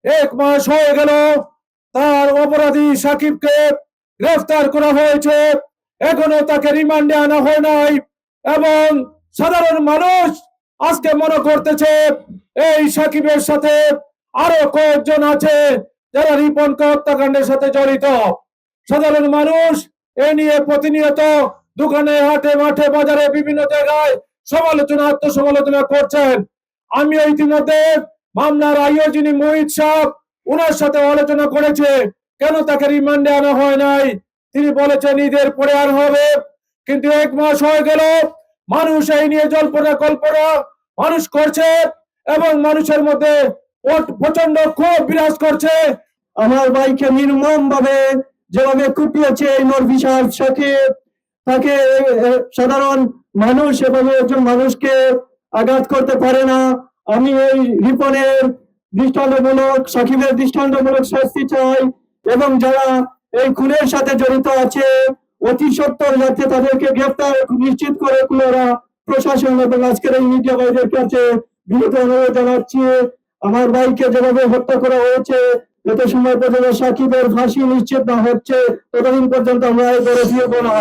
এক মাস হয়ে গেল তার অপরাধী সাকিবকে গ্রেফতার করা হয়েছে, এখনো তাকে রিমান্ডে আনা হয় নাই। এবং সাধারণ মানুষ আজকে মনে করতেছে এই সাকিবের সাথে আরো কয়েকজন আছে যারা রিপনকে হত্যাকাণ্ডের সাথে জড়িত। সাধারণ মানুষ এ নিয়ে প্রতিনিয়ত দোকানে, হাটে, মাঠে, বাজারে বিভিন্ন জায়গায় সমালোচনা, আত্মসমালোচনা করছেন। আমি ইতিমধ্যে মামলার আইও যিনি মোহিত সাহেব, ওনার সাথে আলোচনা করেছে কেন তাকে রিমান্ডে আনা হয় নাই। তিনি বলেছেন ঈদের পরে আর হবে। কিন্তু এক মাস হয়ে গেল, মানুষ এই নিয়ে জল্পনা কল্পনা মানুষ করছে এবং মানুষের মধ্যে প্রচন্ড ক্ষোভ বিরাজ করছে। আমার ভাইকে নির্মম ভাবে যেভাবে কুপিয়েছে এই মরফি সাহেব সাকিব, তাকে সাধারণ মানুষ এভাবে একজন মানুষকে আঘাত করতে পারে না। আমি এই রিপনের দৃষ্টান্তমূলক, সাকিবের দৃষ্টান্তমূলক শাস্তি চাই এবং যারা এই খুনের সাথে জড়িত আছে অতি সত্বর যাতে তাদেরকে গ্রেফতার নিশ্চিত করে পুনরা প্রশাসন এবং আজকের এই মিডিয়া ভাইদের কাছে বিনীত অনুরোধ জানাচ্ছি। আমার ভাইকে যেভাবে হত্যা করা হয়েছে, যত সময় পর্যন্ত সাকিবের ফাঁসি নিশ্চিত না হচ্ছে ততদিন পর্যন্ত আমরা এই গড়ে ফিরবো না।